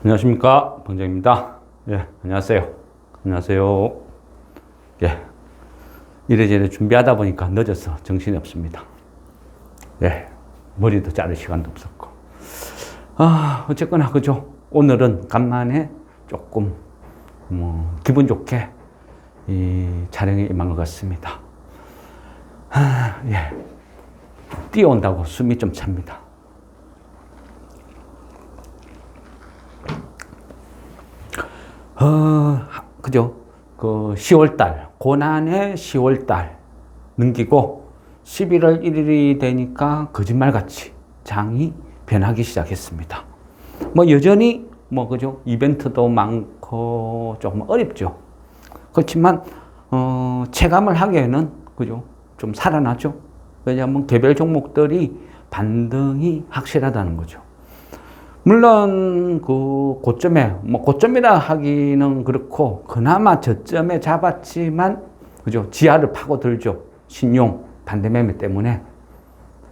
안녕하십니까, 방장입니다. 예, 안녕하세요. 안녕하세요. 예, 이래저래 준비하다 보니까 늦어서 정신이 없습니다. 예, 머리도 자를 시간도 없었고. 어쨌거나, 그죠. 오늘은 간만에 조금, 기분 좋게 이 촬영에 임한 것 같습니다. 예, 뛰어온다고 숨이 좀 찹니다. 그죠? 그 10월달, 고난의 10월달 넘기고 11월 1일이 되니까 거짓말같이 장이 변하기 시작했습니다. 여전히 그죠? 이벤트도 많고 조금 어렵죠. 그렇지만 체감을 하기에는 그죠? 좀 살아나죠. 왜냐하면 개별 종목들이 반등이 확실하다는 거죠. 물론 그 고점에 고점이라 하기는 그렇고 그나마 저점에 잡았지만 그죠? 지하를 파고들죠. 신용 반대 매매 때문에.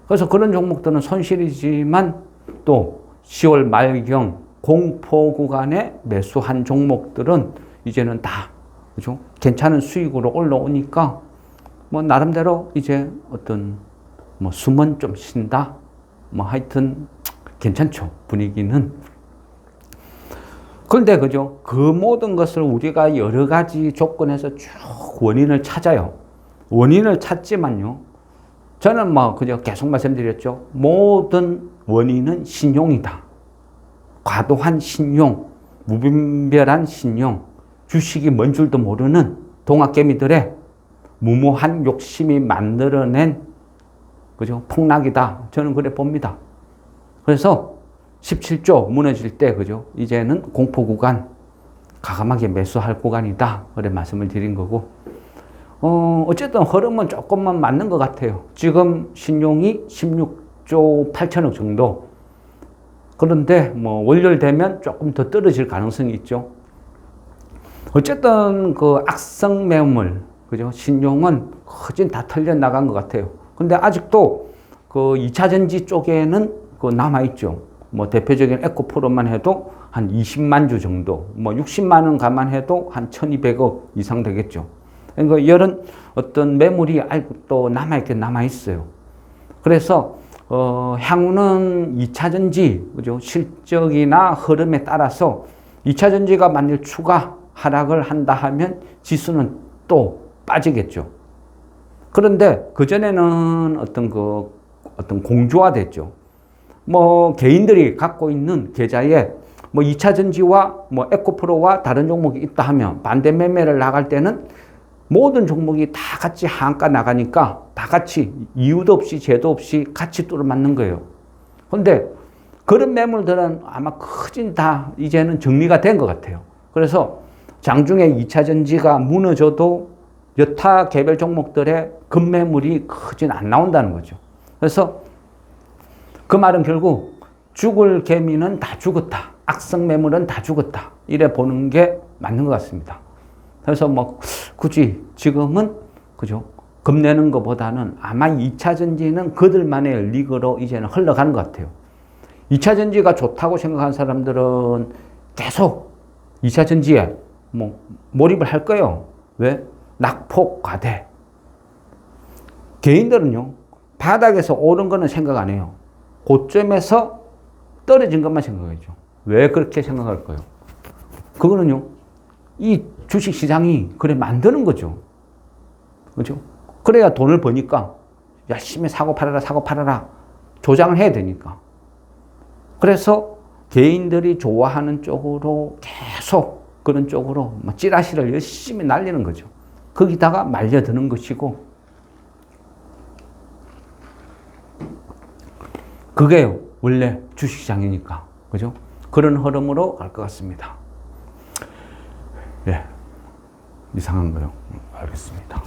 그래서 그런 종목들은 손실이지만 또 10월 말경 공포 구간에 매수한 종목들은 이제는 다 그죠? 괜찮은 수익으로 올라오니까 나름대로 이제 어떤 숨은 좀 쉰다. 하여튼 괜찮죠. 분위기는. 그런데 그죠. 그 모든 것을 우리가 여러 가지 조건에서 쭉 원인을 찾아요. 원인을 찾지만요. 저는 그죠. 계속 말씀드렸죠. 모든 원인은 신용이다. 과도한 신용, 무분별한 신용, 주식이 뭔 줄도 모르는 동학개미들의 무모한 욕심이 만들어낸 그죠. 폭락이다. 저는 그래 봅니다. 그래서 17조 무너질 때, 그죠? 이제는 공포 구간, 과감하게 매수할 구간이다. 그래 말씀을 드린 거고. 어쨌든 흐름은 조금만 맞는 것 같아요. 지금 신용이 16조 8천억 정도. 그런데 월요일되면 조금 더 떨어질 가능성이 있죠. 어쨌든 그 악성 매물, 그죠? 신용은 거진 다 털려 나간 것 같아요. 근데 아직도 그 2차 전지 쪽에는 남아있죠. 대표적인 에코프로만 해도 한 20만 주 정도, 60만 원 감안해도 한 1200억 이상 되겠죠. 그러니까 이런 어떤 매물이 또 남아있어요. 그래서, 향후는 2차 전지, 그죠? 실적이나 흐름에 따라서 2차 전지가 만일 추가 하락을 한다 하면 지수는 또 빠지겠죠. 그런데 그전에는 어떤 공조화 됐죠. 개인들이 갖고 있는 계좌에 2차 전지와 에코프로와 다른 종목이 있다 하면 반대 매매를 나갈 때는 모든 종목이 다 같이 한가 나가니까 다 같이 이유도 없이 죄도 없이 같이 뚫어 맞는 거예요. 그런데 그런 매물들은 아마 거진 다 이제는 정리가 된 것 같아요. 그래서 장중에 2차 전지가 무너져도 여타 개별 종목들의 급매물이 거진 안 나온다는 거죠. 그래서 그 말은 결국 죽을 개미는 다 죽었다. 악성 매물은 다 죽었다. 이래 보는 게 맞는 것 같습니다. 그래서 굳이 지금은 그죠? 겁내는 것보다는 아마 2차 전지는 그들만의 리그로 이제는 흘러가는 것 같아요. 2차 전지가 좋다고 생각하는 사람들은 계속 2차 전지에 몰입을 할 거예요. 왜? 낙폭 과대. 개인들은요, 바닥에서 오른 거는 생각 안 해요. 고점에서 떨어진 것만 생각하죠. 왜 그렇게 생각할까요? 그거는요, 이 주식시장이 그래 만드는 거죠. 그죠? 그래야 돈을 버니까 열심히 사고 팔아라 조장을 해야 되니까. 그래서 개인들이 좋아하는 쪽으로 계속 그런 쪽으로 찌라시를 열심히 날리는 거죠. 거기다가 말려드는 것이고, 그게 원래 주식시장이니까. 그죠? 그런 흐름으로 갈 것 같습니다. 예. 이상한 거요. 알겠습니다.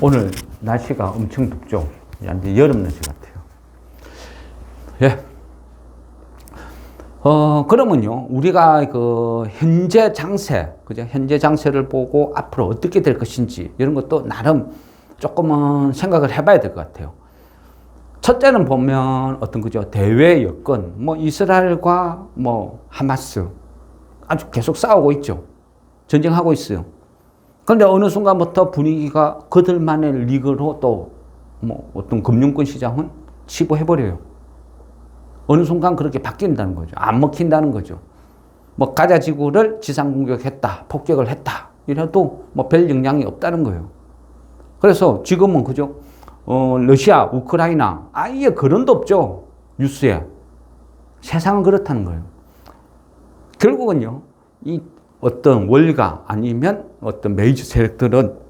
오늘 날씨가 엄청 덥죠? 이제 여름 날씨 같아요. 예. 그러면요, 우리가 그 현재 장세, 그죠? 현재 장세를 보고 앞으로 어떻게 될 것인지 이런 것도 나름 조금은 생각을 해봐야 될 것 같아요. 첫째는 보면 어떤 그죠? 대외 여건, 뭐 이스라엘과 뭐 하마스 아주 계속 싸우고 있죠. 전쟁하고 있어요. 그런데 어느 순간부터 분위기가 그들만의 리그로 또 뭐 어떤 금융권 시장은 치부해버려요. 어느 순간 그렇게 바뀐다는 거죠. 안 먹힌다는 거죠. 뭐 가자 지구를 지상 공격했다, 폭격을 했다. 이래도 뭐 별 영향이 없다는 거예요. 그래서 지금은 그죠? 러시아, 우크라이나 아예 거론도 없죠. 뉴스에. 세상은 그렇다는 거예요. 결국은요, 이 어떤 원리가 아니면 어떤 메이저 세력들은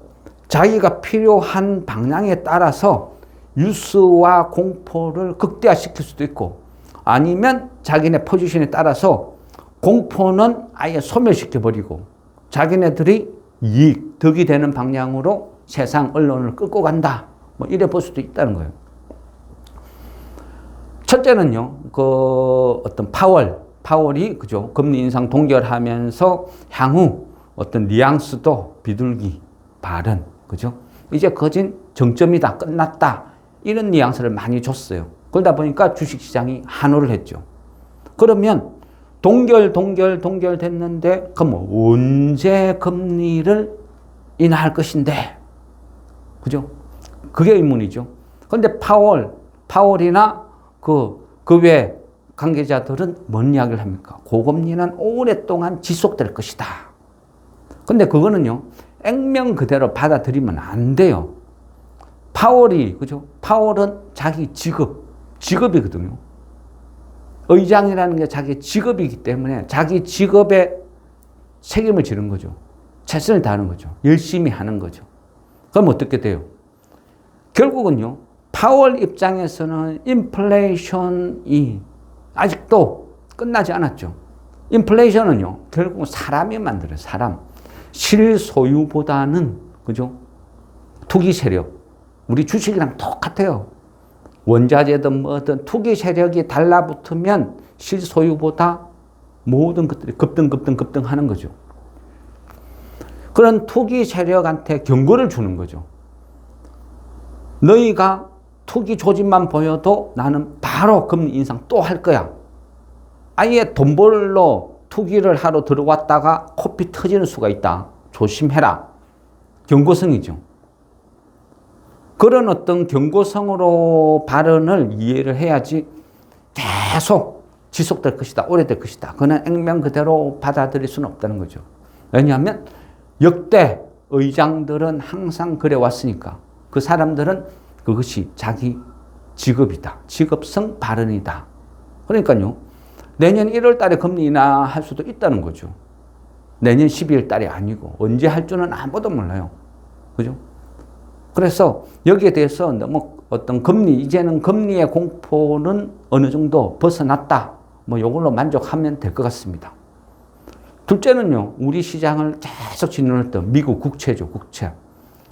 자기가 필요한 방향에 따라서 뉴스와 공포를 극대화시킬 수도 있고 아니면 자기네 포지션에 따라서 공포는 아예 소멸시켜버리고 자기네들이 이익, 덕이 되는 방향으로 세상 언론을 끌고 간다. 뭐 이래 볼 수도 있다는 거예요. 첫째는요, 그 어떤 파월이 그죠? 금리 인상 동결하면서 향후 어떤 뉘앙스도 비둘기, 발언, 그죠? 이제 거진 정점이다, 끝났다. 이런 뉘앙스를 많이 줬어요. 그러다 보니까 주식시장이 환호를 했죠. 그러면 동결됐는데 그럼 언제 금리를 인하할 것인데, 그죠? 그게 의문이죠. 그런데 파월이나 그 외 관계자들은 뭔 이야기를 합니까? 고금리는 오랫동안 지속될 것이다. 근데 그거는요, 액면 그대로 받아들이면 안 돼요. 그죠? 파월은 자기 직업이거든요. 의장이라는 게 자기 직업이기 때문에 자기 직업에 책임을 지는 거죠. 최선을 다하는 거죠. 열심히 하는 거죠. 그럼 어떻게 돼요? 결국은요, 파월 입장에서는 인플레이션이 아직도 끝나지 않았죠. 인플레이션은요, 결국은 사람이 만들어요, 사람. 실소유보다는, 그죠? 투기 세력. 우리 주식이랑 똑같아요. 원자재든 뭐든 투기 세력이 달라붙으면 실소유보다 모든 것들이 급등 하는 거죠. 그런 투기 세력한테 경고를 주는 거죠. 너희가 투기 조짐만 보여도 나는 바로 금리 인상 또 할 거야. 아예 돈 벌러 투기를 하러 들어왔다가 코피 터지는 수가 있다. 조심해라. 경고성이죠. 그런 어떤 경고성으로 발언을 이해를 해야지 계속 지속될 것이다. 오래될 것이다. 그는 액면 그대로 받아들일 수는 없다는 거죠. 왜냐하면 역대 의장들은 항상 그래왔으니까 그 사람들은 그것이 자기 직업이다. 직업성 발언이다. 그러니까요. 내년 1월 달에 금리 인하할 수도 있다는 거죠. 내년 12월 달이 아니고 언제 할 줄은 아무도 몰라요. 그죠? 그래서 여기에 대해서 너무 어떤 이제는 금리의 공포는 어느 정도 벗어났다. 뭐 이걸로 만족하면 될 것 같습니다. 둘째는요, 우리 시장을 계속 짓누르던 미국 국채죠, 국채.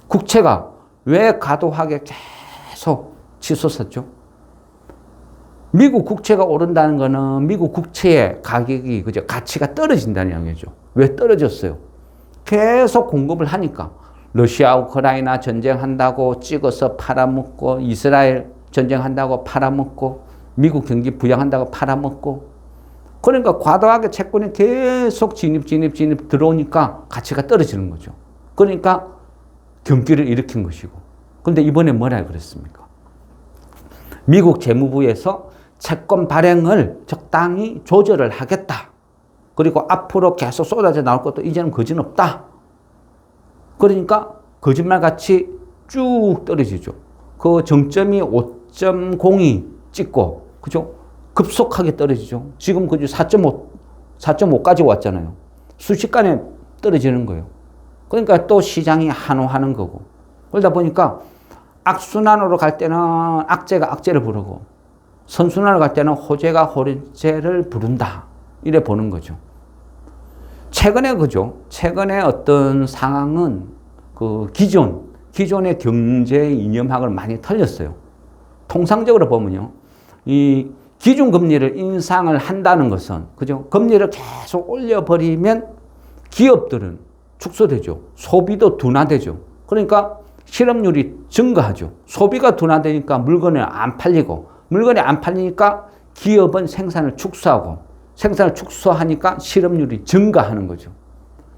국채가 왜 과도하게 계속 치솟았죠? 미국 국채가 오른다는 거는 미국 국채의 가격이, 그죠? 가치가 떨어진다는 얘기죠. 왜 떨어졌어요? 계속 공급을 하니까. 러시아, 우크라이나 전쟁한다고 찍어서 팔아먹고, 이스라엘 전쟁한다고 팔아먹고, 미국 경기 부양한다고 팔아먹고. 그러니까 과도하게 채권이 계속 진입 들어오니까 가치가 떨어지는 거죠. 그러니까 경기를 일으킨 것이고. 그런데 이번에 뭐라 그랬습니까? 미국 재무부에서 채권 발행을 적당히 조절을 하겠다. 그리고 앞으로 계속 쏟아져 나올 것도 이제는 거짓없다. 그러니까 거짓말같이 쭉 떨어지죠. 그 정점이 5.02 찍고, 그죠? 급속하게 떨어지죠. 지금 그죠? 4.5까지 왔잖아요. 순식간에 떨어지는 거예요. 그러니까 또 시장이 환호하는 거고. 그러다 보니까 악순환으로 갈 때는 악재가 악재를 부르고, 선순환으로 갈 때는 호재가 호재를 부른다. 이래 보는 거죠. 최근에 어떤 상황은 그 기존의 경제 이념학을 많이 틀렸어요. 통상적으로 보면요. 이 기준금리를 인상을 한다는 것은, 그죠? 금리를 계속 올려버리면 기업들은 축소되죠. 소비도 둔화되죠. 그러니까 실업률이 증가하죠. 소비가 둔화되니까 물건이 안 팔리고 물건이 안 팔리니까 기업은 생산을 축소하고 생산을 축소하니까 실업률이 증가하는 거죠.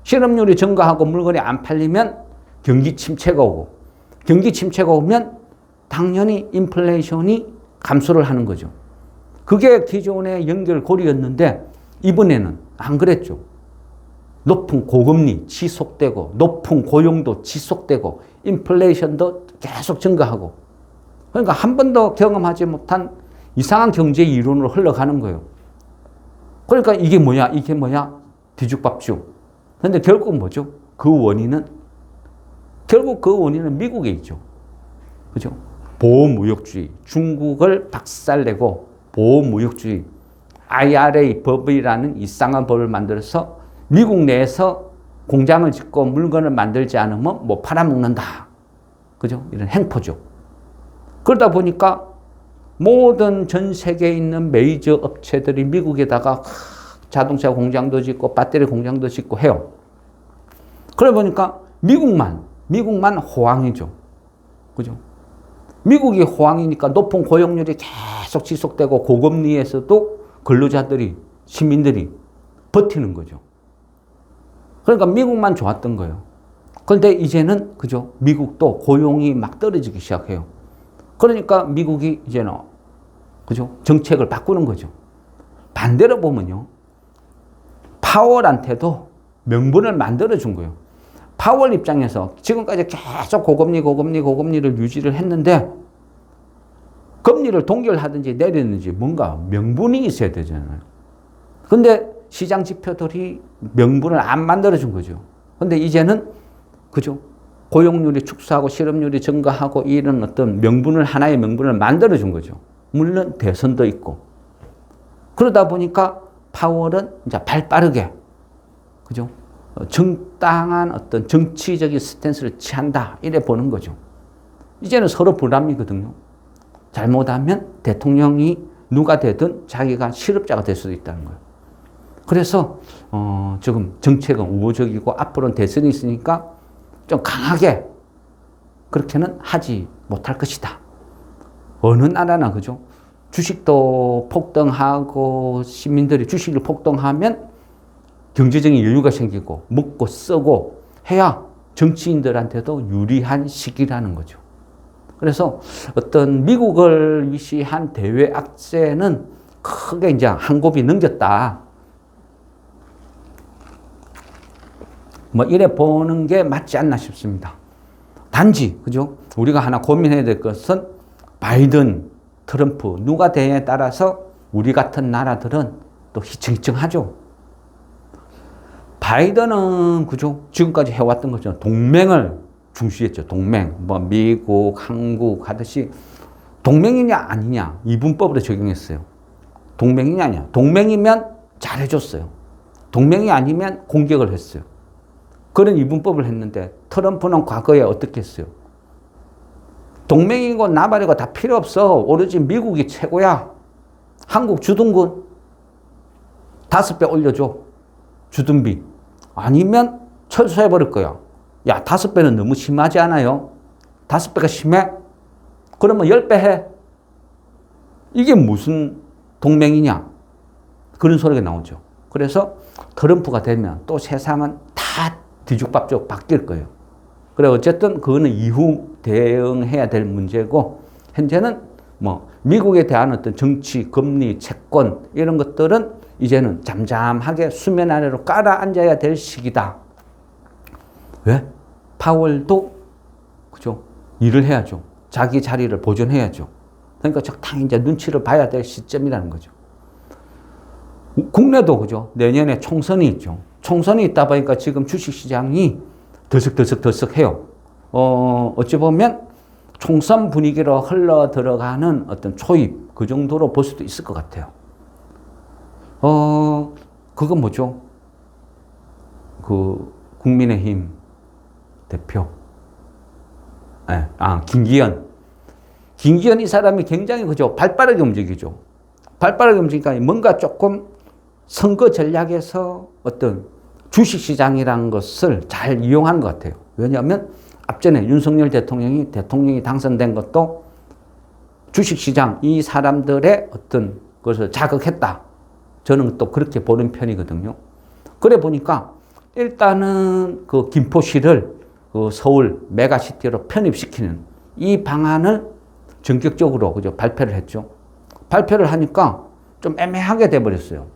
실업률이 증가하고 물건이 안 팔리면 경기 침체가 오고 경기 침체가 오면 당연히 인플레이션이 감소를 하는 거죠. 그게 기존의 연결고리였는데 이번에는 안 그랬죠. 높은 고금리 지속되고 높은 고용도 지속되고 인플레이션도 계속 증가하고 그러니까 한 번도 경험하지 못한 이상한 경제 이론으로 흘러가는 거예요. 그러니까 이게 뭐야? 이게 뭐야? 뒤죽박죽. 그런데 결국 뭐죠? 그 원인은 미국에 있죠. 그죠? 보호무역주의. 중국을 박살내고 보호무역주의. IRA 법이라는 이상한 법을 만들어서 미국 내에서 공장을 짓고 물건을 만들지 않으면 못 팔아먹는다. 그죠? 이런 행포죠. 그러다 보니까 모든 전 세계에 있는 메이저 업체들이 미국에다가 자동차 공장도 짓고 배터리 공장도 짓고 해요. 그러다 보니까 미국만 호황이죠. 그죠? 미국이 호황이니까 높은 고용률이 계속 지속되고 고금리에서도 근로자들이, 시민들이 버티는 거죠. 그러니까 미국만 좋았던 거예요. 그런데 이제는, 그죠? 미국도 고용이 막 떨어지기 시작해요. 그러니까 미국이 이제는, 그죠? 정책을 바꾸는 거죠. 반대로 보면요. 파월한테도 명분을 만들어준 거예요. 파월 입장에서 지금까지 계속 고금리를 유지를 했는데 금리를 동결하든지 내리든지 뭔가 명분이 있어야 되잖아요. 근데 시장 지표들이 명분을 안 만들어준 거죠. 근데 이제는, 그죠? 고용률이 축소하고 실업률이 증가하고 이런 어떤 하나의 명분을 만들어준 거죠. 물론 대선도 있고. 그러다 보니까 파월은 이제 발 빠르게, 그죠? 정당한 어떤 정치적인 스탠스를 취한다. 이래 보는 거죠. 이제는 서로 불합리거든요. 잘못하면 대통령이 누가 되든 자기가 실업자가 될 수도 있다는 거예요. 그래서 지금 정책은 우호적이고 앞으로는 대선이 있으니까 좀 강하게 그렇게는 하지 못할 것이다. 어느 나라나 그죠? 주식도 폭등하고 시민들이 주식을 폭등하면 경제적인 여유가 생기고 먹고 쓰고 해야 정치인들한테도 유리한 시기라는 거죠. 그래서 어떤 미국을 위시한 대외 악재는 크게 이제 한 곱이 넘겼다. 뭐 이래 보는 게 맞지 않나 싶습니다. 단지, 그죠? 우리가 하나 고민해야 될 것은 바이든, 트럼프, 누가 되냐에 따라서 우리 같은 나라들은 또 희청희청하죠. 바이든은, 그죠? 지금까지 해왔던 것처럼 동맹을 중시했죠. 동맹. 뭐 미국, 한국 하듯이 동맹이냐 아니냐 이분법으로 적용했어요. 동맹이냐 아니냐. 동맹이면 잘해줬어요. 동맹이 아니면 공격을 했어요. 그런 이분법을 했는데 트럼프는 과거에 어떻게 했어요? 동맹이고 나발이고 다 필요 없어. 오로지 미국이 최고야. 한국 주둔군 5배 올려줘. 주둔비. 아니면 철수해버릴 거야. 야, 5배는 너무 심하지 않아요? 5배가 심해? 그러면 10배 해. 이게 무슨 동맹이냐? 그런 소리가 나오죠. 그래서 트럼프가 되면 또 세상은 다 뒤죽박죽 바뀔 거예요. 그래, 어쨌든 그거는 이후 대응해야 될 문제고, 현재는 뭐, 미국에 대한 어떤 정치, 금리, 채권, 이런 것들은 이제는 잠잠하게 수면 아래로 깔아앉아야 될 시기다. 왜? 파월도, 그죠? 일을 해야죠. 자기 자리를 보존해야죠. 그러니까 적당히 이제 눈치를 봐야 될 시점이라는 거죠. 국내도, 그죠? 내년에 총선이 있죠. 총선이 있다 보니까 지금 주식시장이 들썩해요. 어찌 보면 총선 분위기로 흘러 들어가는 어떤 초입, 그 정도로 볼 수도 있을 것 같아요. 그건 뭐죠? 그, 국민의힘 대표. 김기현. 김기현 이 사람이 굉장히, 그죠? 발빠르게 움직이죠. 발빠르게 움직이니까 뭔가 조금 선거 전략에서 어떤 주식시장이라는 것을 잘 이용하는 것 같아요. 왜냐하면 앞전에 윤석열 대통령이 당선된 것도 주식시장, 이 사람들의 어떤 것을 자극했다. 저는 또 그렇게 보는 편이거든요. 그래 보니까 일단은 그 김포시를 그 서울 메가시티로 편입시키는 이 방안을 전격적으로 그죠 발표를 했죠. 발표를 하니까 좀 애매하게 돼버렸어요.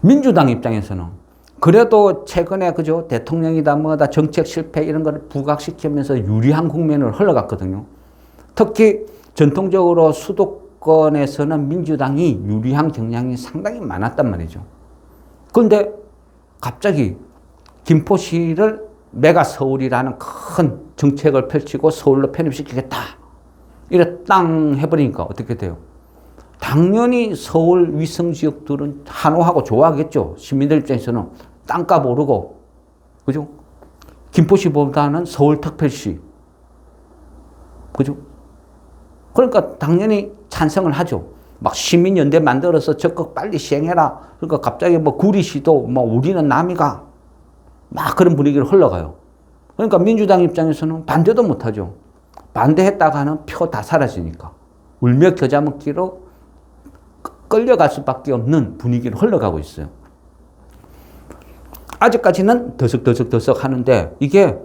민주당 입장에서는 그래도 최근에 그죠 대통령이다 뭐다 정책 실패 이런 거를 부각시키면서 유리한 국면으로 흘러갔거든요. 특히 전통적으로 수도권에서는 민주당이 유리한 경향이 상당히 많았단 말이죠. 그런데 갑자기 김포시를 메가 서울이라는 큰 정책을 펼치고 서울로 편입시키겠다. 이래 땅 해버리니까 어떻게 돼요? 당연히 서울 위성 지역들은 환호하고 좋아하겠죠. 시민들 입장에서는 땅값 오르고, 그죠? 김포시보다는 서울특별시, 그죠? 그러니까 당연히 찬성을 하죠. 막 시민연대 만들어서 적극 빨리 시행해라. 그러니까 갑자기 뭐 구리시도 뭐 우리는 남이가 막 그런 분위기로 흘러가요. 그러니까 민주당 입장에서는 반대도 못하죠. 반대했다가는 표 다 사라지니까. 울며 겨자 먹기로 끌려갈 수밖에 없는 분위기로 흘러가고 있어요. 아직까지는 더석더석 하는데 이게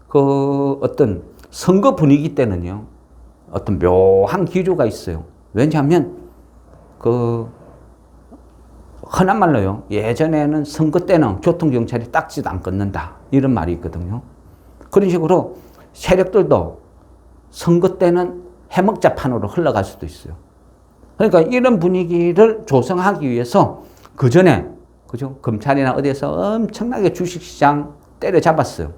그 어떤 선거 분위기 때는요. 어떤 묘한 기류가 있어요. 왜냐하면 그 흔한 말로요. 예전에는 선거 때는 교통경찰이 딱지도 안 끊는다. 이런 말이 있거든요. 그런 식으로 세력들도 선거 때는 해먹자 판으로 흘러갈 수도 있어요. 그러니까 이런 분위기를 조성하기 위해서 그 전에 그죠? 검찰이나 어디에서 엄청나게 주식시장 때려잡았어요.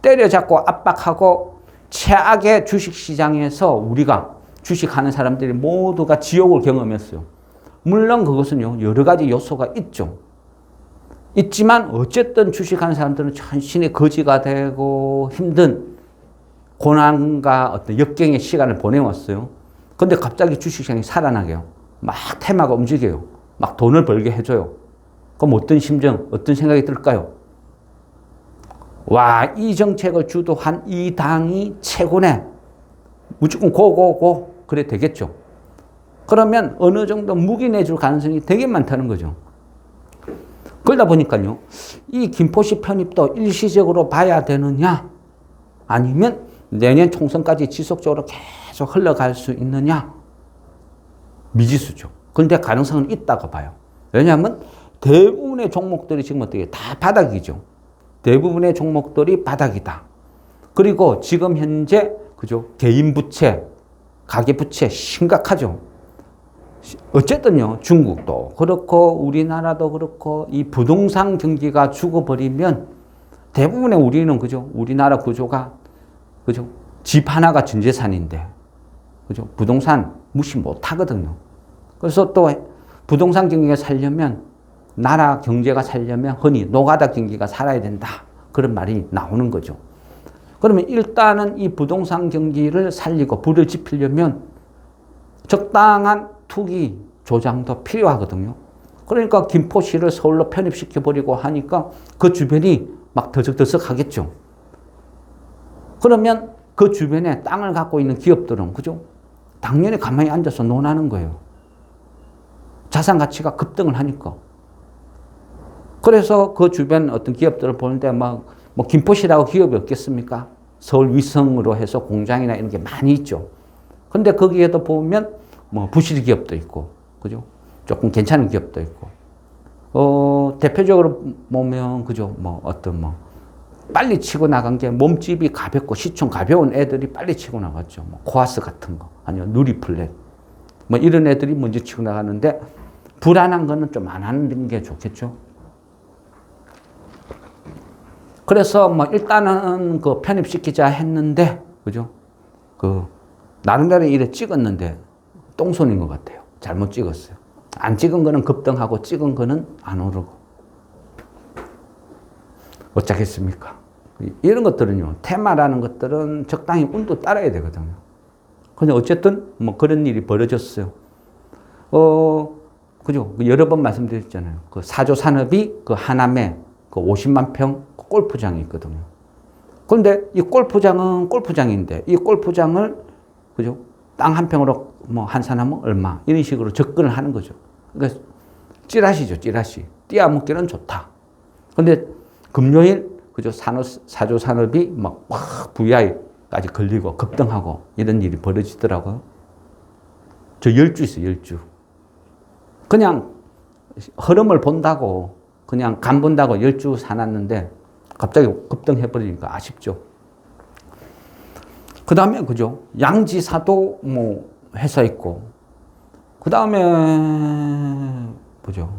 때려잡고 압박하고 최악의 주식시장에서 우리가 주식하는 사람들이 모두가 지옥을 경험했어요. 물론 그것은요, 여러 가지 요소가 있죠. 있지만 어쨌든 주식하는 사람들은 전신이 거지가 되고 힘든 고난과 어떤 역경의 시간을 보내왔어요. 근데 갑자기 주식시장이 살아나게요. 막 테마가 움직여요. 막 돈을 벌게 해줘요. 그럼 어떤 심정, 어떤 생각이 들까요? 와, 이 정책을 주도한 이 당이 최고네. 무조건 고고고. 그래 되겠죠. 그러면 어느 정도 묵인해줄 가능성이 되게 많다는 거죠. 그러다 보니까요, 이 김포시 편입도 일시적으로 봐야 되느냐, 아니면 내년 총선까지 지속적으로 계속 흘러갈 수 있느냐, 미지수죠. 그런데 가능성은 있다고 봐요. 왜냐하면 대부분의 종목들이 지금 어떻게 다 바닥이죠. 대부분의 종목들이 바닥이다. 그리고 지금 현재 그죠 개인 부채, 가계 부채 심각하죠. 어쨌든요, 중국도 그렇고 우리나라도 그렇고 이 부동산 경기가 죽어버리면 대부분의 우리는 그죠 우리나라 구조가 그죠 집 하나가 전 재산인데 그죠 부동산 무시 못 하거든요. 그래서 또 부동산 경기가 살려면 나라 경제가 살려면 흔히 노가다 경기가 살아야 된다. 그런 말이 나오는 거죠. 그러면 일단은 이 부동산 경기를 살리고 불을 지피려면 적당한 투기 조장도 필요하거든요. 그러니까 김포시를 서울로 편입시켜버리고 하니까 그 주변이 막 더석더석 하겠죠. 그러면 그 주변에 땅을 갖고 있는 기업들은 그죠? 당연히 가만히 앉아서 논하는 거예요. 자산 가치가 급등을 하니까. 그래서 그 주변 어떤 기업들을 보는데 뭐 김포시라고 기업이 없겠습니까? 서울 위성으로 해서 공장이나 이런 게 많이 있죠. 근데 거기에도 보면 뭐 부실 기업도 있고, 그죠? 조금 괜찮은 기업도 있고, 대표적으로 보면, 그죠? 뭐 어떤 빨리 치고 나간 게 몸집이 가볍고 시총 가벼운 애들이 빨리 치고 나갔죠. 뭐 코아스 같은 거, 아니면 누리플랫. 뭐 이런 애들이 먼저 치고 나가는데, 불안한 거는 좀 안 하는 게 좋겠죠. 그래서 뭐 일단은 그 편입시키자 했는데, 그죠? 나름대로 이래 찍었는데, 똥손인 것 같아요. 잘못 찍었어요. 안 찍은 거는 급등하고 찍은 거는 안 오르고. 어쩌겠습니까? 이런 것들은요, 테마라는 것들은 적당히 운도 따라야 되거든요. 근데 어쨌든 뭐 그런 일이 벌어졌어요. 그죠? 여러 번 말씀드렸잖아요. 그 사조 산업이 그 하남에 그 50만 평 골프장이 있거든요. 그런데 이 골프장은 골프장인데 이 골프장을 그죠? 땅 한 평으로 뭐 한산하면 얼마 이런 식으로 접근을 하는 거죠. 그러니까 찌라시죠, 찌라시. 띄어먹기는 좋다. 그런데 금요일 그죠? 사조 산업이 막 VI까지 걸리고 급등하고 이런 일이 벌어지더라고요. 저 열주 있어요, 열주. 그냥 흐름을 본다고 그냥 간 본다고 열주 사놨는데 갑자기 급등해버리니까 아쉽죠. 그 다음에 그죠? 양지사도 뭐 회사 있고 그 다음에 뭐죠?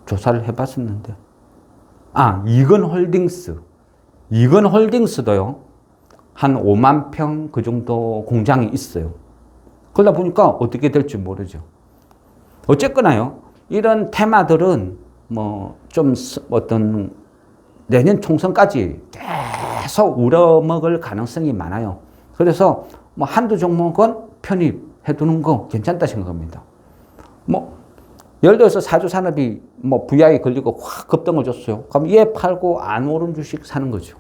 조사를 해봤었는데 이건홀딩스도요 한 5만 평 그 정도 공장이 있어요. 그러다 보니까 어떻게 될지 모르죠. 어쨌거나요 이런 테마들은 뭐 좀 어떤 내년 총선까지 계속 우려먹을 가능성이 많아요. 그래서 뭐 한두 종목은 편입해 두는 거 괜찮다 생각합니다. 뭐 예를 들어서 사조산업이 뭐 VI 걸리고 확 급등을 줬어요. 그럼 얘 팔고 안 오른 주식 사는 거죠.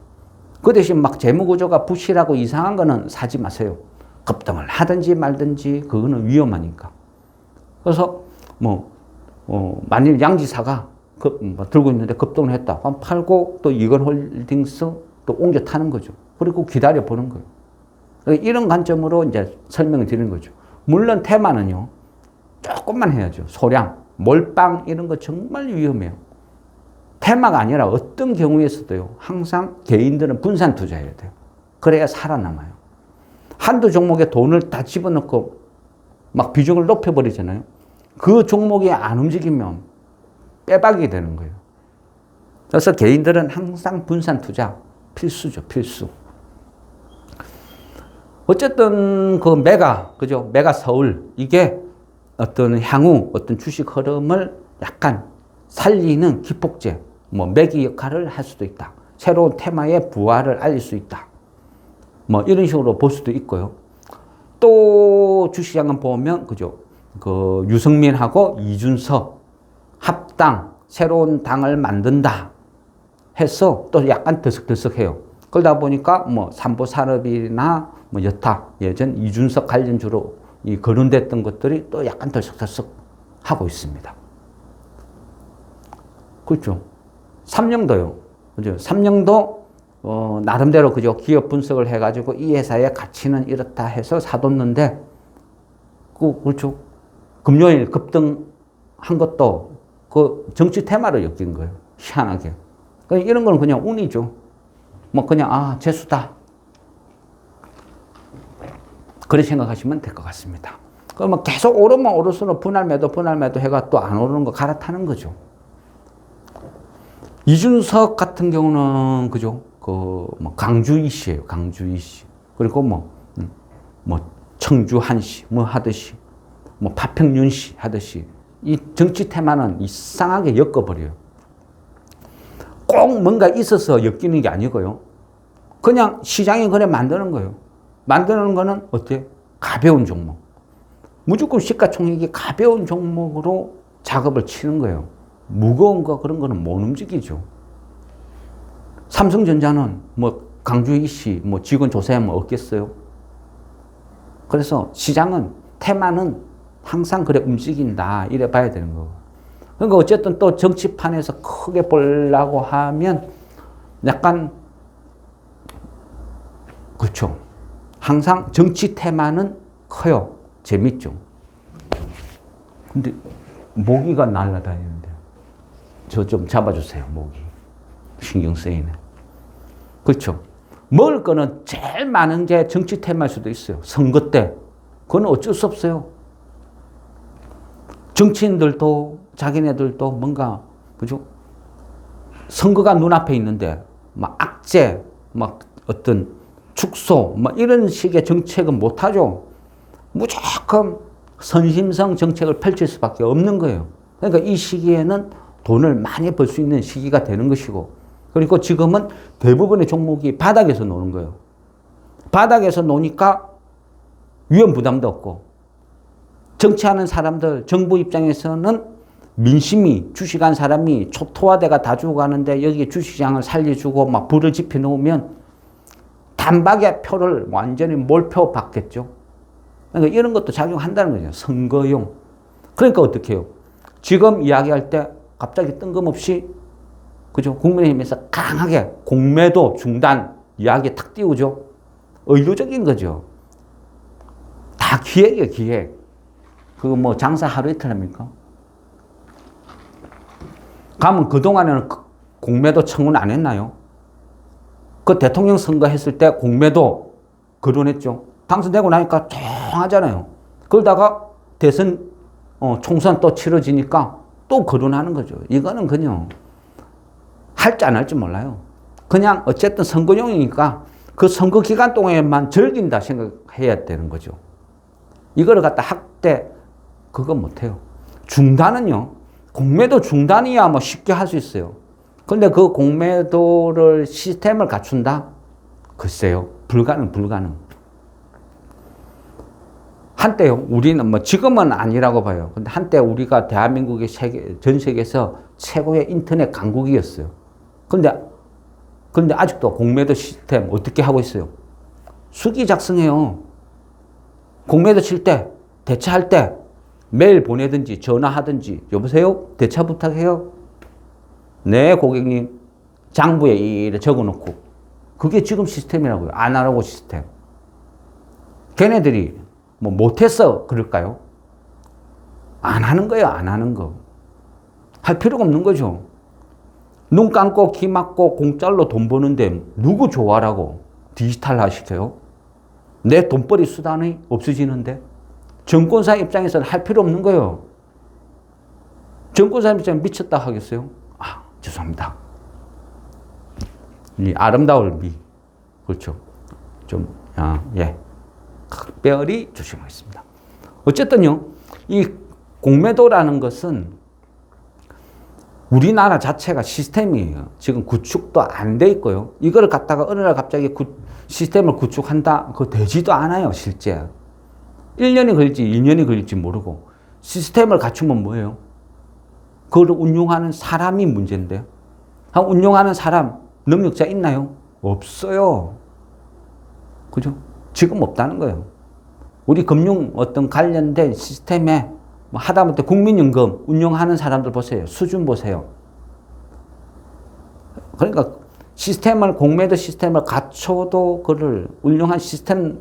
그 대신 막 재무구조가 부실하고 이상한 거는 사지 마세요. 급등을 하든지 말든지 그거는 위험하니까. 그래서 만일 양지사가 들고 있는데 급등을 했다. 그럼 팔고 또 이건홀딩스 또 옮겨 타는 거죠. 그리고 기다려 보는 거예요. 이런 관점으로 이제 설명을 드리는 거죠. 물론 테마는요, 조금만 해야죠. 소량, 몰빵 이런 거 정말 위험해요. 테마가 아니라 어떤 경우에서도요, 항상 개인들은 분산 투자해야 돼요. 그래야 살아남아요. 한두 종목에 돈을 다 집어넣고 막 비중을 높여버리잖아요. 그 종목이 안 움직이면 빼박이 되는 거예요. 그래서 개인들은 항상 분산 투자 필수죠, 필수. 어쨌든 그 그죠? 메가 서울, 이게 어떤 향후 어떤 주식 흐름을 약간 살리는 기폭제, 뭐 매기 역할을 할 수도 있다. 새로운 테마의 부활을 알릴 수 있다. 뭐 이런 식으로 볼 수도 있고요. 또 주시장은 보면 그죠? 그 유승민하고 이준석 합당 새로운 당을 만든다 해서 또 약간 들썩들썩해요. 그러다 보니까 뭐 삼보산업이나 뭐 여타 예전 이준석 관련주로 이 거론됐던 것들이 또 약간 들썩들썩 하고 있습니다. 그렇죠. 삼령도요. 그죠? 삼령도 나름대로 그죠? 기업 분석을 해가지고 이 회사의 가치는 이렇다 해서 사뒀는데 그렇죠. 금요일 급등한 것도 그 정치 테마로 엮인 거예요. 희한하게. 이런 건 그냥 운이죠. 뭐 그냥 재수다. 그렇게 생각하시면 될 것 같습니다. 그러면 계속 오르면 오를수록 분할 매도 해가 또 안 오르는 거 갈아타는 거죠. 이준석 같은 경우는 그죠? 뭐 강주 이씨예요. 강주 이씨. 그리고 뭐 청주 한씨 뭐 하듯이 뭐 파평윤 씨 하듯이 이 정치 테마는 이상하게 엮어버려요. 꼭 뭔가 있어서 엮이는 게 아니고요. 그냥 시장이 그래 만드는 거예요. 만드는 거는 어때요? 가벼운 종목. 무조건 시가총액이 가벼운 종목으로 작업을 치는 거예요. 무거운 거 그런 거는 못 움직이죠. 삼성전자는 뭐 강주 이씨 뭐 직원 조사하면 없겠어요. 그래서 시장은 테마는 항상 그래 움직인다 이래 봐야 되는 거고. 그러니까 어쨌든 또 정치판에서 크게 보려고 하면 약간 그렇죠. 항상 정치 테마는 커요. 재밌죠. 근데 모기가 날아다니는데 저 좀 잡아주세요. 모기 신경 쓰이네. 그렇죠. 먹을 거는 제일 많은 게 정치 테마일 수도 있어요. 선거 때 그건 어쩔 수 없어요. 정치인들도 자기네들도 뭔가 그죠? 선거가 눈앞에 있는데 막 악재, 막 어떤 축소, 막 이런 식의 정책은 못하죠. 무조건 선심성 정책을 펼칠 수밖에 없는 거예요. 그러니까 이 시기에는 돈을 많이 벌 수 있는 시기가 되는 것이고, 그리고 지금은 대부분의 종목이 바닥에서 노는 거예요. 바닥에서 노니까 위험 부담도 없고, 정치하는 사람들, 정부 입장에서는 민심이, 주식한 사람이 초토화대가 다 죽어가는데 여기 주식시장을 살려주고 막 불을 지펴 놓으면 단박에 표를 완전히 몰표 받겠죠. 그러니까 이런 것도 작용한다는 거죠. 선거용. 그러니까 어떻게 해요? 지금 이야기할 때 갑자기 뜬금없이 그죠? 국민의힘에서 강하게 공매도 중단 이야기 탁 띄우죠. 의도적인 거죠. 다 기획이에요, 기획. 그거 뭐 장사 하루 이틀 합니까? 가면 그동안에는 공매도 청구는 안 했나요? 그 대통령 선거 했을 때 공매도 거론했죠. 당선되고 나니까 조용하잖아요. 그러다가 대선, 총선 또 치러지니까 또 거론하는 거죠. 이거는 그냥 할지 안 할지 몰라요. 그냥 어쨌든 선거용이니까 그 선거 기간 동안에만 즐긴다 생각해야 되는 거죠. 이거를 갖다 학대, 그거 못해요. 중단은요, 공매도 중단이야 뭐 쉽게 할 수 있어요. 근데 그 공매도를 시스템을 갖춘다? 글쎄요, 불가능. 한때요, 우리는 뭐 지금은 아니라고 봐요. 근데 한때 우리가 대한민국의 전 세계에서 최고의 인터넷 강국이었어요. 근데 아직도 공매도 시스템 어떻게 하고 있어요? 수기 작성해요. 공매도 칠 때, 대차할 때 메일 보내든지 전화하든지 여보세요? 대차 부탁해요? 네, 고객님. 장부에 이래 적어놓고. 그게 지금 시스템이라고요. 아날로그 시스템. 걔네들이 뭐 못해서 그럴까요? 안 하는 거예요, 안 하는 거. 할 필요가 없는 거죠. 눈 감고 귀 막고 공짜로 돈 버는데 누구 좋아라고 디지털화 시켜요? 내 돈벌이 수단이 없어지는데? 정권사 입장에서는 할 필요 없는 거예요. 정권사 입장에 미쳤다 하겠어요? 아, 죄송합니다. 이 아름다울 미. 그렇죠. 예. 각별히 조심하겠습니다. 어쨌든요, 이 공매도라는 것은 우리나라 자체가 시스템이에요. 지금 구축도 안 돼 있고요. 이걸 갖다가 어느 날 갑자기 시스템을 구축한다? 그거 되지도 않아요, 실제. 1년이 걸릴지 2년이 걸릴지 모르고. 시스템을 갖추면 뭐예요? 그걸 운용하는 사람이 문제인데. 운용하는 사람, 능력자 있나요? 없어요. 그죠? 지금 없다는 거예요. 우리 금융 어떤 관련된 시스템에 뭐 하다못해 국민연금 운용하는 사람들 보세요. 수준 보세요. 그러니까 공매도 시스템을 갖춰도 그를 운용한 시스템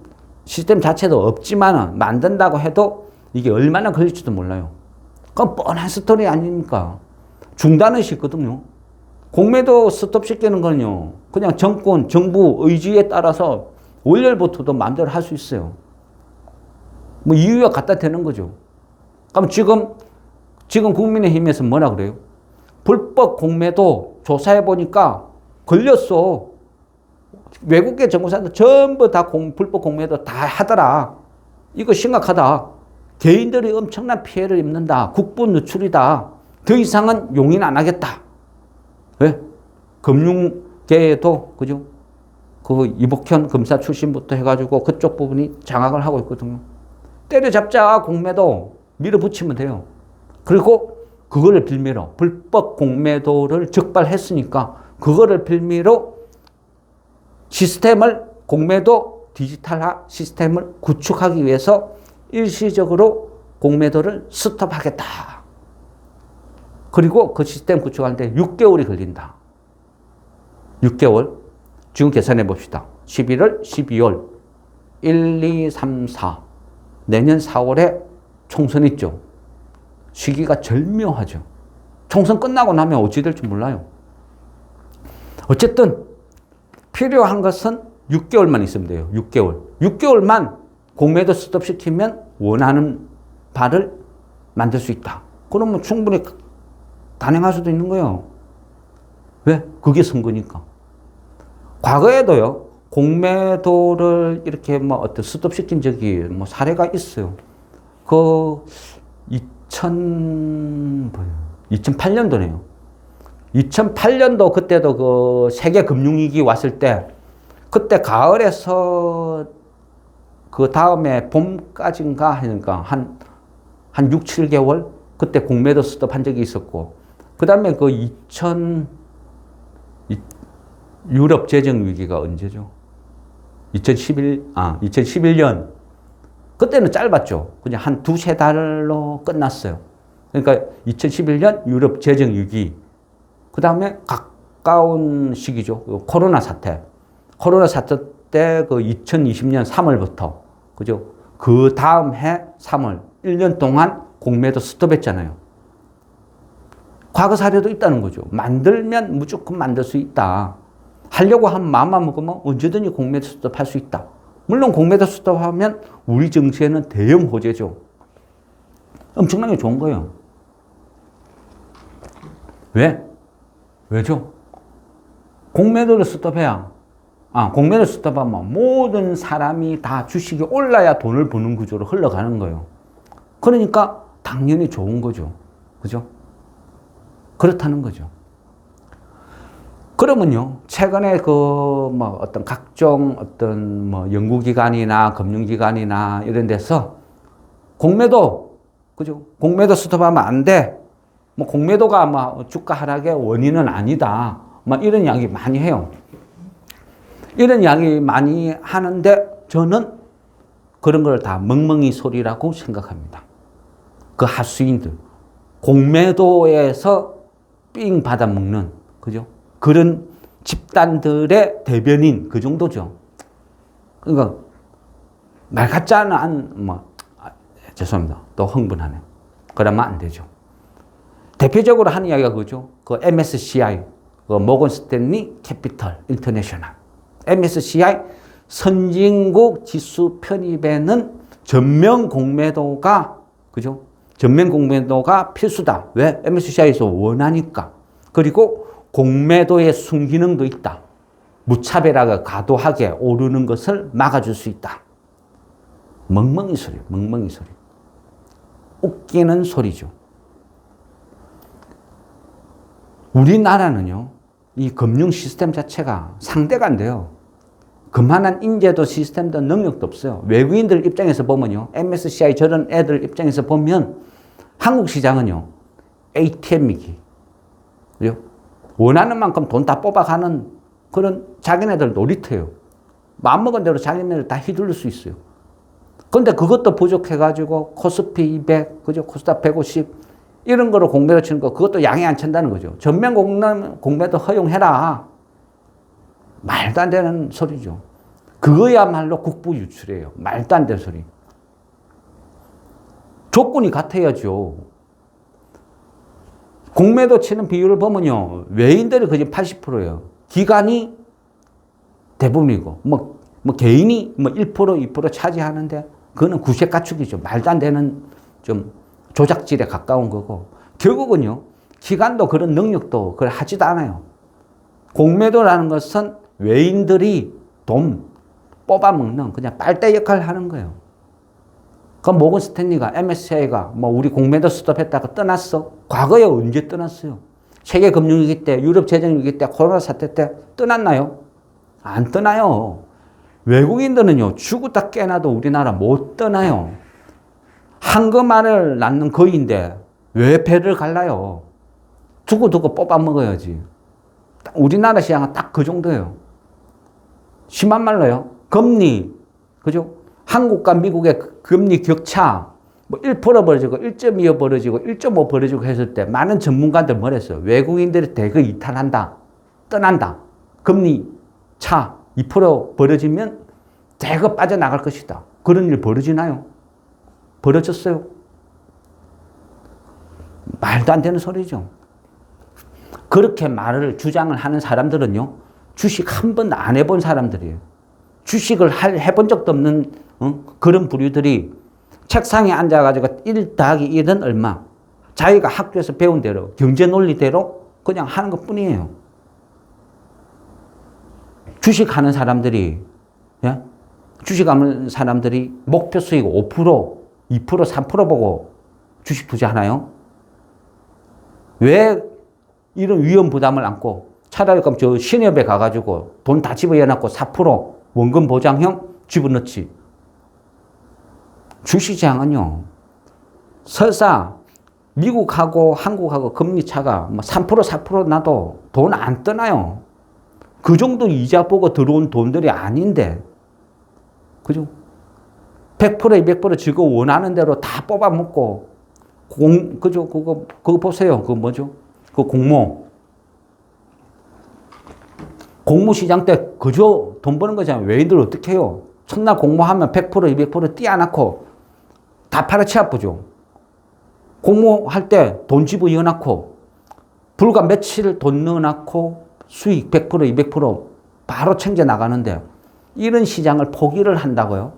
자체도 없지만 만든다고 해도 이게 얼마나 걸릴지도 몰라요. 그건 뻔한 스토리 아닙니까? 중단은 쉽거든요. 공매도 스톱시키는 건요, 그냥 정부 의지에 따라서 월요일부터도 마음대로 할 수 있어요. 뭐 이유가 갖다 대는 거죠. 그럼 지금 국민의힘에서 뭐라 그래요? 불법 공매도 조사해 보니까 걸렸어. 외국계 정부사들 전부 다 불법 공매도 다 하더라. 이거 심각하다. 개인들이 엄청난 피해를 입는다. 국부 누출이다. 더 이상은 용인 안 하겠다. 왜? 금융계에도, 그죠? 그 이복현 검사 출신부터 해가지고 그쪽 부분이 장악을 하고 있거든요. 때려잡자, 공매도. 밀어붙이면 돼요. 그리고 그거를 빌미로 불법 공매도를 적발했으니까 그거를 빌미로 공매도 디지털화 시스템을 구축하기 위해서 일시적으로 공매도를 스톱하겠다. 그리고 그 시스템 구축하는데 6개월이 걸린다. 6개월. 지금 계산해 봅시다. 11월, 12월, 1, 2, 3, 4. 내년 4월에 총선 있죠. 시기가 절묘하죠. 총선 끝나고 나면 어찌 될지 몰라요. 어쨌든 필요한 것은 6개월만 있으면 돼요. 6개월. 6개월만 공매도 스톱시키면 원하는 바를 만들 수 있다. 그러면 충분히 단행할 수도 있는 거예요. 왜? 그게 선거니까. 과거에도요, 공매도를 이렇게 뭐 어떤 스톱시킨 적이 뭐 사례가 있어요. 2008년도네요. 2008년도 그때도 그 세계 금융위기 왔을 때, 그때 가을에서 그 다음에 봄까지인가 하니까 한 6, 7개월? 그때 공매도 스톱한 적이 있었고, 그 다음에 유럽 재정 위기가 언제죠? 2011년. 그때는 짧았죠. 그냥 한 두세 달로 끝났어요. 그러니까 2011년 유럽 재정 위기. 그 다음에 가까운 시기죠. 코로나 사태. 코로나 사태 때 그 2020년 3월부터. 그죠? 그 다음 해 3월. 1년 동안 공매도 스톱했잖아요. 과거 사례도 있다는 거죠. 만들면 무조건 만들 수 있다. 하려고 하면 마음만 먹으면 언제든지 공매도 스톱할 수 있다. 물론 공매도 스톱하면 우리 정치에는 대형 호재죠. 엄청나게 좋은 거예요. 왜? 왜죠? 공매도를 스톱해야, 공매도를 스톱하면 모든 사람이 다 주식이 올라야 돈을 버는 구조로 흘러가는 거예요. 그러니까 당연히 좋은 거죠. 그죠? 그렇다는 거죠. 그러면요, 최근에 어떤 각종 연구기관이나 금융기관이나 이런 데서 공매도, 그죠? 공매도 스톱하면 안 돼. 공매도가 주가 하락의 원인은 아니다. 이런 이야기 많이 해요. 이런 이야기 많이 하는데 저는 그런 걸 다 멍멍이 소리라고 생각합니다. 그 하수인들. 공매도에서 삥 받아먹는, 그죠? 그런 집단들의 대변인, 그 정도죠. 그러니까, 말 같지 않은, 죄송합니다. 또 흥분하네. 그러면 안 되죠. 대표적으로 하는 이야기가 그죠? 그 MSCI, 그 모건 스탠리 캐피털 인터내셔널. MSCI 선진국 지수 편입에는 전면 공매도가, 그죠? 전면 공매도가 필수다. 왜? MSCI에서 원하니까. 그리고 공매도의 순기능도 있다. 무차별하게 과도하게 오르는 것을 막아줄 수 있다. 멍멍이 소리, 멍멍이 소리. 웃기는 소리죠. 우리나라는요, 이 금융 시스템 자체가 상대가 안 돼요. 그만한 인재도 시스템도 능력도 없어요. 외국인들 입장에서 보면요, MSCI 저런 애들 입장에서 보면 한국 시장은요, ATM이기. 그죠? 원하는 만큼 돈 다 뽑아가는 그런 자기네들 놀이터예요. 마음먹은 대로 자기네들 다 휘둘릴 수 있어요. 근데 그것도 부족해가지고 코스피 200, 그죠? 코스닥 150 이런 거로 공매도 치는 거 그것도 양해 안 찬다는 거죠. 전면 공매도 허용해라. 말도 안 되는 소리죠. 그거야말로 국부 유출이에요. 말도 안 되는 소리. 조건이 같아야죠. 공매도 치는 비율을 보면요, 외인들이 거의 80%예요. 기관이 대부분이고, 개인이 1%, 2% 차지하는데, 그거는 구색 가축이죠. 말도 안 되는 좀 조작질에 가까운 거고, 결국은요, 기관도 그런 능력도 그걸 하지도 않아요. 공매도라는 것은 외인들이 돈 뽑아먹는 그냥 빨대 역할을 하는 거예요. 그럼 모건 스탠리가, MSCI가 우리 공매도 스톱했다가 떠났어? 과거에 언제 떠났어요? 세계 금융위기 때, 유럽 재정위기 때, 코로나 사태 때 떠났나요? 안 떠나요. 외국인들은요, 죽었다 깨나도 우리나라 못 떠나요. 황금알을 낳는 거인데 왜 배를 갈라요? 두고두고 뽑아먹어야지. 우리나라 시장은 딱 그 정도예요. 심한 말로요. 금리, 그죠? 한국과 미국의 금리 격차 1% 벌어지고 1.25 벌어지고 1.5 벌어지고 했을 때 많은 전문가들 뭐랬어요? 외국인들이 대거 이탈한다. 떠난다. 금리 차 2% 벌어지면 대거 빠져나갈 것이다. 그런 일 벌어지나요? 벌어졌어요. 말도 안 되는 소리죠. 그렇게 말을 주장을 하는 사람들은요, 주식 한 번도 안 해본 사람들이에요. 주식을 해본 적도 없는 그런 부류들이 책상에 앉아가지고 1 더하기 1은 얼마? 자기가 학교에서 배운 대로, 경제 논리대로 그냥 하는 것 뿐이에요. 주식하는 사람들이, 예? 주식하는 사람들이 목표 수익 5%, 2%, 3% 보고 주식 투자하나요? 왜 이런 위험 부담을 안고 차라리 그럼 저 신협에 가가지고 돈 다 집어넣고 4% 원금 보장형 집어넣지. 주식시장은요, 설사 미국하고 한국하고 금리 차가 3%, 4% 나도 돈 안 떠나요. 그 정도 이자 보고 들어온 돈들이 아닌데 그죠? 100% 200% 지가 원하는 대로 다 뽑아먹고, 그죠? 그거 보세요. 그거 뭐죠? 그 공무시장 때 그저 돈 버는 거잖아요. 외인들 어떻게 해요? 첫날 공모하면 100% 200% 띄어놓고 다 팔아치아쁘죠. 공모할 때 돈 집어넣어놓고 불과 며칠 돈 넣어놓고 수익 100% 200% 바로 챙겨 나가는데 이런 시장을 포기를 한다고요?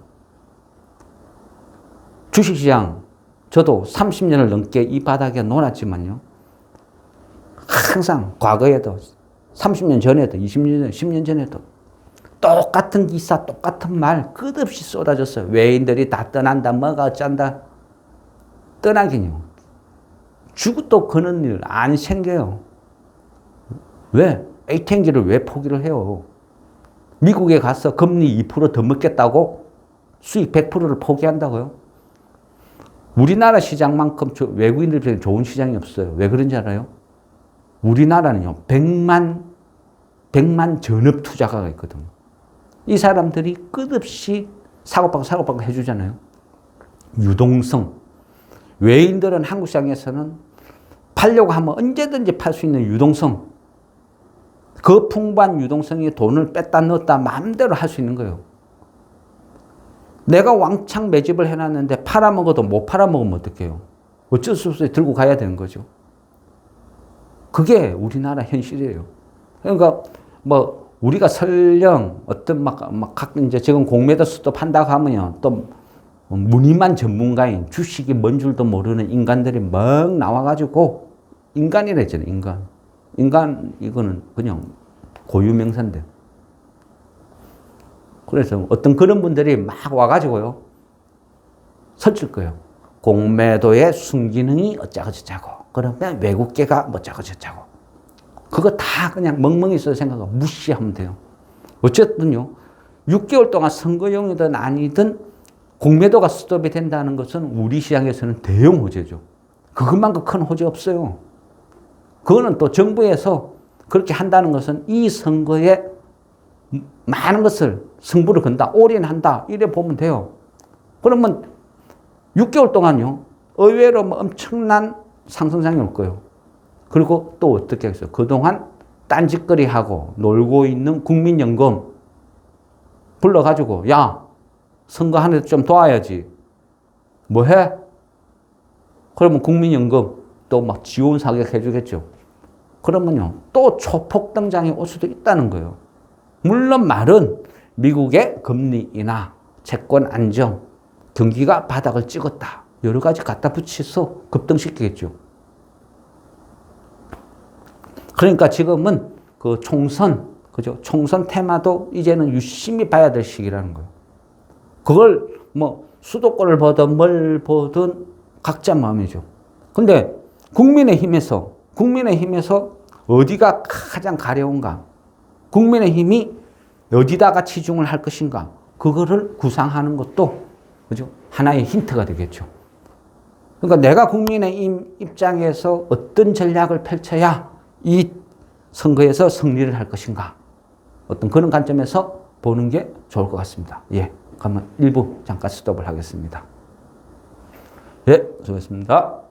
주식시장 저도 30년을 넘게 이 바닥에 놀았지만요. 항상 과거에도 30년 전에도 20년 전, 10년 전에도 똑같은 기사, 똑같은 말 끝없이 쏟아졌어요. 외인들이 다 떠난다, 뭐가 어쩐다. 떠나긴요. 죽어도 그런 일 안 생겨요. 왜? ATM기를 왜 포기를 해요? 미국에 가서 금리 2%더 먹겠다고 수익 100%를 포기한다고요? 우리나라 시장만큼 외국인들 좋은 시장이 없어요. 왜 그런지 알아요? 우리나라는요, 100만 전업 투자가가 있거든요. 이 사람들이 끝없이 사고팔고 해주잖아요. 유동성. 외인들은 한국 시장에서는 팔려고 하면 언제든지 팔 수 있는 유동성. 그 풍부한 유동성이 돈을 뺐다 넣었다 마음대로 할 수 있는 거예요. 내가 왕창 매집을 해놨는데 팔아먹어도 못 팔아먹으면 어떡해요? 어쩔 수 없이 들고 가야 되는 거죠. 그게 우리나라 현실이에요. 그러니까 뭐 우리가 설령 어떤 이제 지금 공매도수도 판다고 하면요. 또 무늬만 전문가인 주식이 뭔 줄도 모르는 인간들이 막 나와가지고 인간이라 했잖아요. 인간 이거는 그냥 고유명사인데. 그래서 어떤 그런 분들이 막 와가지고요. 설칠 거예요. 공매도의 순기능이 어쩌고저쩌고. 그러면 외국계가 뭐 어쩌고저쩌고. 그거 다 그냥 멍멍이 있어서 생각하고 무시하면 돼요. 어쨌든요. 6개월 동안 선거용이든 아니든 공매도가 스톱이 된다는 것은 우리 시장에서는 대형 호재죠. 그것만큼 큰 호재 없어요. 그거는 또 정부에서 그렇게 한다는 것은 이 선거에 많은 것을 승부를 건다, 올인한다, 이래 보면 돼요. 그러면 6개월 동안요, 의외로 엄청난 상승장이 올 거예요. 그리고 또 어떻게 했어요? 그동안 딴짓거리하고 놀고 있는 국민연금 불러가지고, 야, 선거하는 데 좀 도와야지. 뭐 해? 그러면 국민연금 또 막 지원 사격 해주겠죠. 그러면요, 또 초폭 등장이 올 수도 있다는 거예요. 물론 말은 미국의 금리 인하, 채권 안정, 경기가 바닥을 찍었다. 여러 가지 갖다 붙여서 급등시키겠죠. 그러니까 지금은 그 총선, 그죠? 총선 테마도 이제는 유심히 봐야 될 시기라는 거예요. 그걸 뭐 수도권을 보든 뭘 보든 각자 마음이죠. 근데 국민의힘에서 어디가 가장 가려운가? 국민의힘이 어디다가 치중을 할 것인가? 그거를 구상하는 것도, 그죠? 하나의 힌트가 되겠죠. 그러니까 내가 국민의힘 입장에서 어떤 전략을 펼쳐야 이 선거에서 승리를 할 것인가? 어떤 그런 관점에서 보는 게 좋을 것 같습니다. 예. 그러면 1부 잠깐 스톱을 하겠습니다. 예, 수고했습니다.